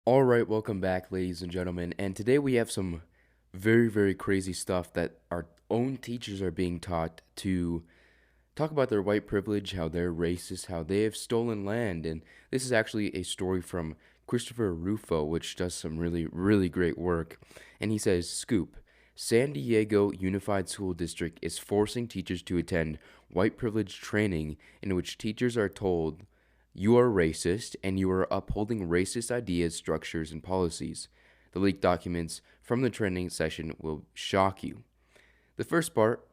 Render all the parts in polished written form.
All right, welcome back, ladies and gentlemen. And today we have some very, very crazy stuff that our own teachers are being taught to talk about their white privilege, how they're racist, how they have stolen land. And this is actually a story from Christopher Rufo, which does some really, really great work. And he says, Scoop, San Diego Unified School District is forcing teachers to attend white privilege training in which teachers are told you are racist and you are upholding racist ideas, structures, and policies. The leaked documents from the training session will shock you. The first part,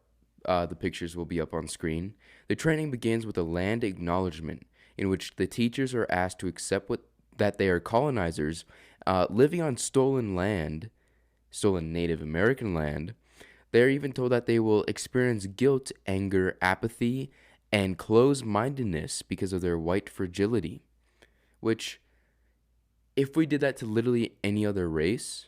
the pictures will be up on screen. The training begins with a land acknowledgement, in which the teachers are asked to accept that they are colonizers living on stolen land, stolen Native American land. They are even told that they will experience guilt, anger, apathy, and closed mindedness because of their white fragility. Which, if we did that to literally any other race,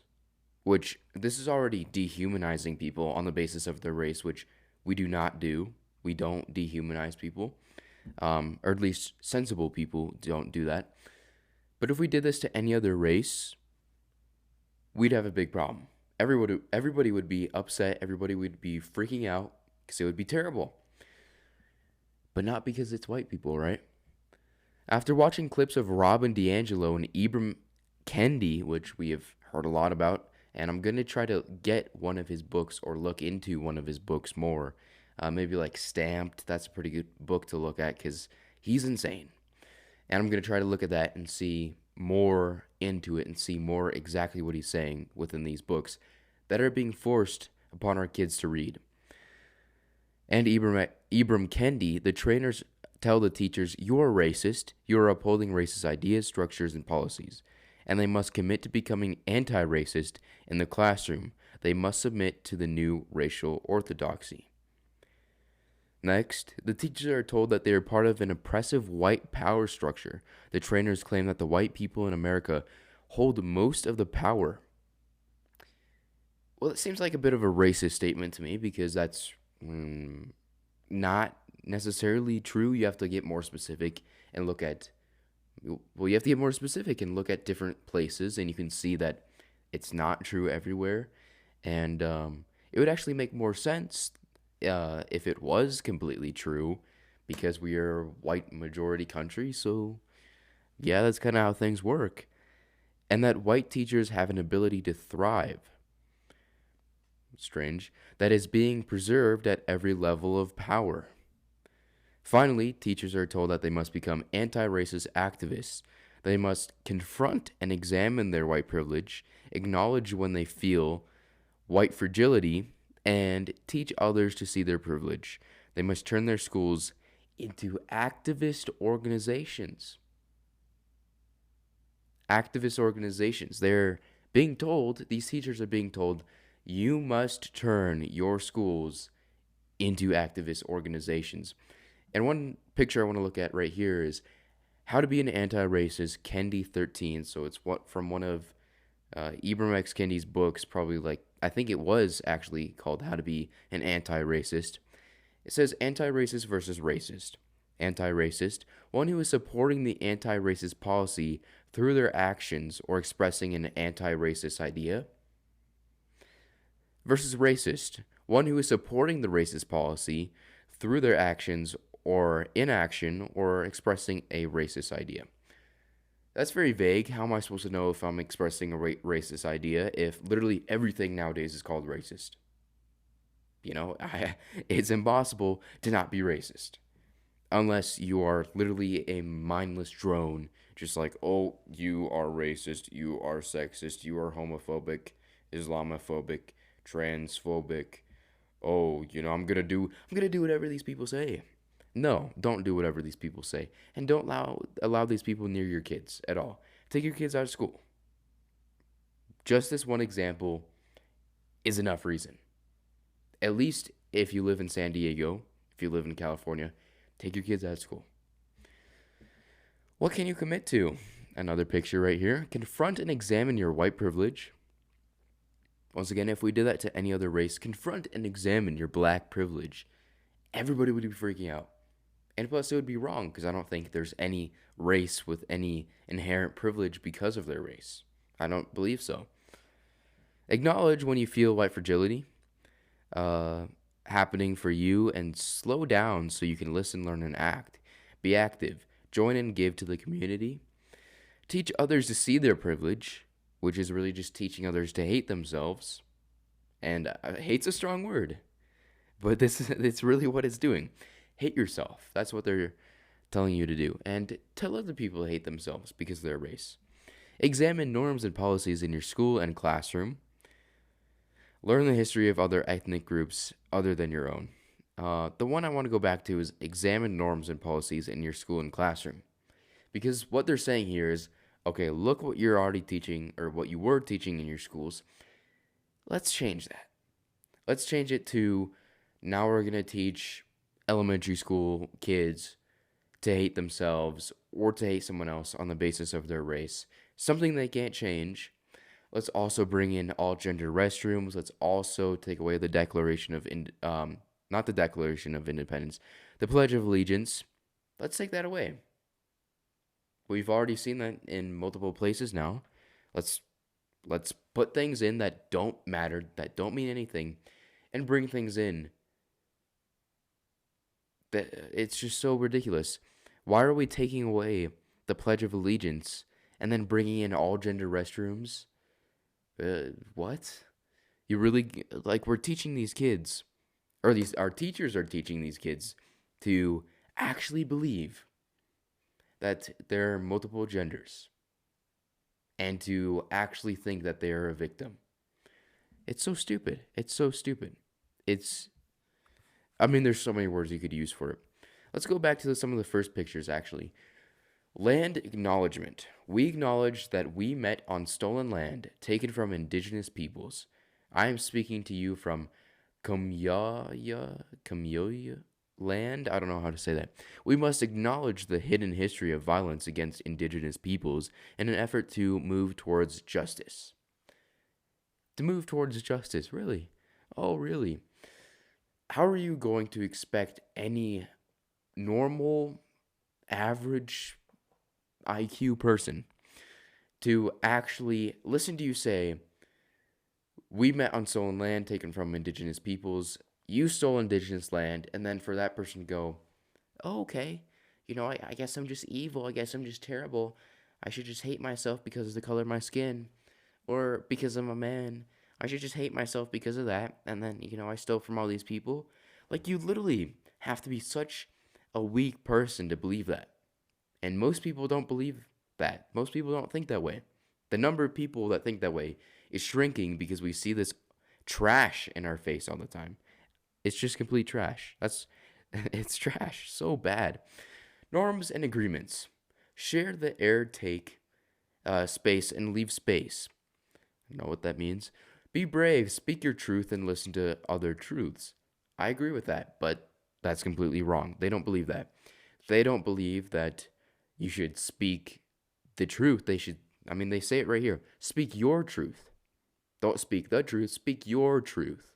which this is already dehumanizing people on the basis of their race, which we do not do. We don't dehumanize people, or at least sensible people don't do that. But if we did this to any other race, we'd have a big problem. Everybody would be upset. Everybody would be freaking out because it would be terrible. But not because it's white people, right? After watching clips of Robin DiAngelo and Ibram Kendi, which we have heard a lot about, and I'm going to try to get one of his books or look into one of his books more. Maybe like Stamped. That's a pretty good book to look at because he's insane. And I'm going to try to look at that and see more into it and see more exactly what he's saying within these books that are being forced upon our kids to read. And Ibram Kendi, the trainers tell the teachers, you are racist, you are upholding racist ideas, structures, and policies. And they must commit to becoming anti racist in the classroom. They must submit to the new racial orthodoxy. Next, the teachers are told that they are part of an oppressive white power structure. The trainers claim that the white people in America hold most of the power. Well, it seems like a bit of a racist statement to me because that's not necessarily true. You have to get more specific and look at, well, you have to get more specific and look at different places, and you can see that it's not true everywhere. And it would actually make more sense if it was completely true because we are a white majority country. So, yeah, that's kind of how things work. And that white teachers have an ability to thrive. Strange. That is being preserved at every level of power. Finally, teachers are told that they must become anti racist activists. They must confront and examine their white privilege, acknowledge when they feel white fragility, and teach others to see their privilege. They must turn their schools into activist organizations. Activist organizations. They're being told, these teachers are being told, you must turn your schools into activist organizations. And one picture I want to look at right here is How to Be an Anti-Racist, Kendi 13. So it's what from one of Ibram X. Kendi's books, probably like, I think it was actually called How to Be an Anti-Racist. It says anti-racist versus racist. Anti-racist, one who is supporting the anti-racist policy through their actions or expressing an anti-racist idea. Versus racist, one who is supporting the racist policy through their actions or inaction or expressing a racist idea. That's very vague. How am I supposed to know if I'm expressing a racist idea if literally everything nowadays is called racist? It's impossible to not be racist. Unless you are literally a mindless drone, just like, oh, you are racist, you are sexist, you are homophobic, Islamophobic, transphobic. Oh, I'm gonna do whatever these people say. No, don't do whatever these people say, and don't allow these people near your kids at all. Take your kids out of school. Just this one example is enough reason. At least if you live in San Diego, if you live in California, take your kids out of school. What can you commit to? Another picture right here. Confront and examine your white privilege. Once again, if we did that to any other race, confront and examine your black privilege. Everybody would be freaking out. And plus, it would be wrong because I don't think there's any race with any inherent privilege because of their race. I don't believe so. Acknowledge when you feel white fragility uh, happening for you and slow down so you can listen, learn, and act. Be active. Join and give to the community. Teach others to see their privilege, which is really just teaching others to hate themselves. And hate's a strong word, but it's really what it's doing. Hate yourself. That's what they're telling you to do. And tell other people to hate themselves because of their race. Examine norms and policies in your school and classroom. Learn the history of other ethnic groups other than your own. The one I want to go back to is examine norms and policies in your school and classroom. Because what they're saying here is, okay, look what you're already teaching or what you were teaching in your schools. Let's change that. Let's change it to now we're going to teach elementary school kids to hate themselves or to hate someone else on the basis of their race. Something they can't change. Let's also bring in all gender restrooms. Let's also take away the Declaration of not the Declaration of Independence, the Pledge of Allegiance. Let's take that away. We've already seen that in multiple places now. Let's put things in that don't matter, that don't mean anything, and bring things in that it's just so ridiculous. Why are we taking away the Pledge of Allegiance and then bringing in all gender restrooms? What? You really like we're teaching these kids, or these our teachers are teaching these kids to actually believe that there are multiple genders and to actually think that they are a victim. It's so stupid. It's so stupid. I mean, there's so many words you could use for it. Let's go back to some of the first pictures, actually. Land acknowledgement. We acknowledge that we met on stolen land taken from indigenous peoples. I am speaking to you from Kamyoya land. I don't know how to say that. We must acknowledge the hidden history of violence against indigenous peoples in an effort to move towards justice. To move towards justice, really? Oh, really? How are you going to expect any normal, average IQ person to actually listen to you say, we met on stolen land taken from indigenous peoples, you stole indigenous land, and then for that person to go, oh, okay, I guess I'm just evil, I guess I'm just terrible, I should just hate myself because of the color of my skin, or because I'm a man, I should just hate myself because of that, and then, I stole from all these people. Like, you literally have to be such a weak person to believe that. And most people don't believe that. Most people don't think that way. The number of people that think that way is shrinking because we see this trash in our face all the time. It's just complete trash. It's trash. So bad. Norms and agreements. Share the air, take space, and leave space. I don't know what that means. Be brave, speak your truth, and listen to other truths. I agree with that, but that's completely wrong. They don't believe that. They don't believe that you should speak the truth. They say it right here. Speak your truth. Don't speak the truth, speak your truth.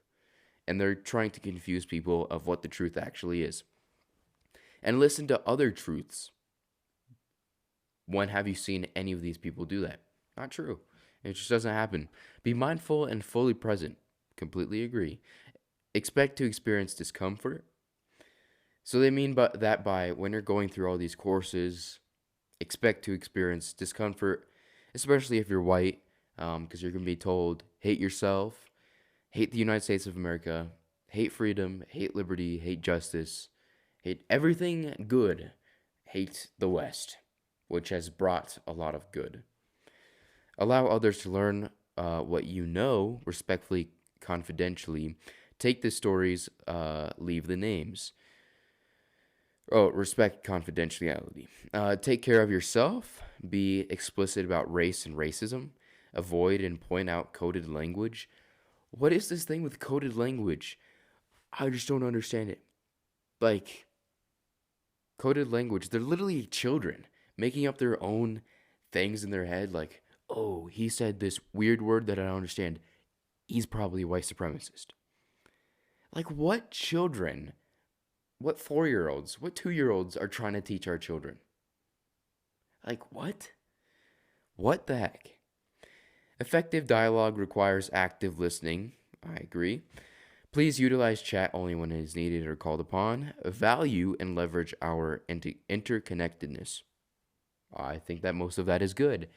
And they're trying to confuse people of what the truth actually is. And listen to other truths. When have you seen any of these people do that? Not true. It just doesn't happen. Be mindful and fully present. Completely agree. Expect to experience discomfort. So they mean by when you're going through all these courses, expect to experience discomfort, especially if you're white, because you're going to be told, hate yourself, hate the United States of America, hate freedom, hate liberty, hate justice, hate everything good, hate the West, which has brought a lot of good. Allow others to learn what you know, respectfully, confidentially. Take the stories, leave the names. Oh, respect confidentiality. Take care of yourself. Be explicit about race and racism. Avoid and point out coded language. What is this thing with coded language? I just don't understand it. Like, coded language, they're literally children making up their own things in their head. Like, oh, he said this weird word that I don't understand. He's probably a white supremacist. Like, what children? What 4-year-olds, what 2-year-olds are trying to teach our children? Like, what? What the heck? Effective dialogue requires active listening. I agree. Please utilize chat only when it is needed or called upon. Value and leverage our interconnectedness. I think that most of that is good.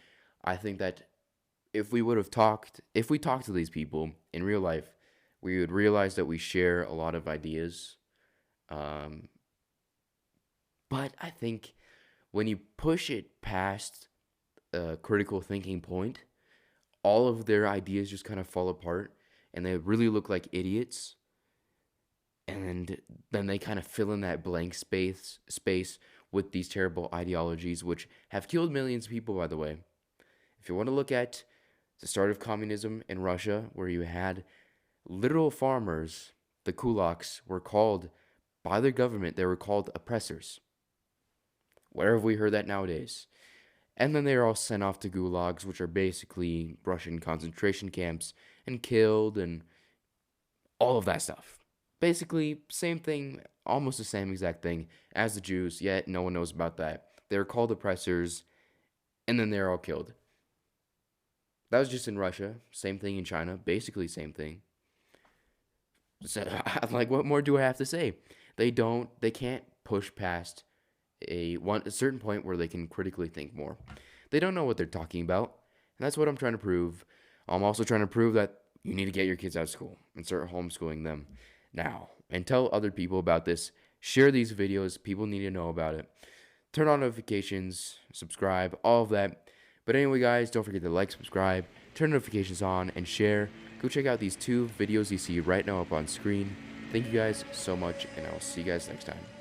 I think that if we talked to these people in real life, we would realize that we share a lot of ideas. Um, but I think when you push it past a critical thinking point, all of their ideas just kind of fall apart and they really look like idiots. And then they kind of fill in that blank space with these terrible ideologies, which have killed millions of people, by the way. If you want to look at the start of communism in Russia, where you had literal farmers, the kulaks, were called by the government, they were called oppressors. Where have we heard that nowadays? And then they are all sent off to gulags, which are basically Russian concentration camps, and killed and all of that stuff. Basically, same thing, almost the same exact thing as the Jews, yet no one knows about that. They're called oppressors, and then they're all killed. That was just in Russia. Same thing in China. Basically, same thing. So, like, what more do I have to say? They can't push past a certain point where they can critically think more. They don't know what they're talking about, and that's what I'm trying to prove. I'm also trying to prove that you need to get your kids out of school and start homeschooling them now, and tell other people about this. Share these videos. People need to know about it. Turn on notifications, subscribe, all of that. But anyway, guys, don't forget to like, subscribe, turn notifications on, and share. Go check out these 2 videos you see right now up on screen. Thank you guys so much, and I will see you guys next time.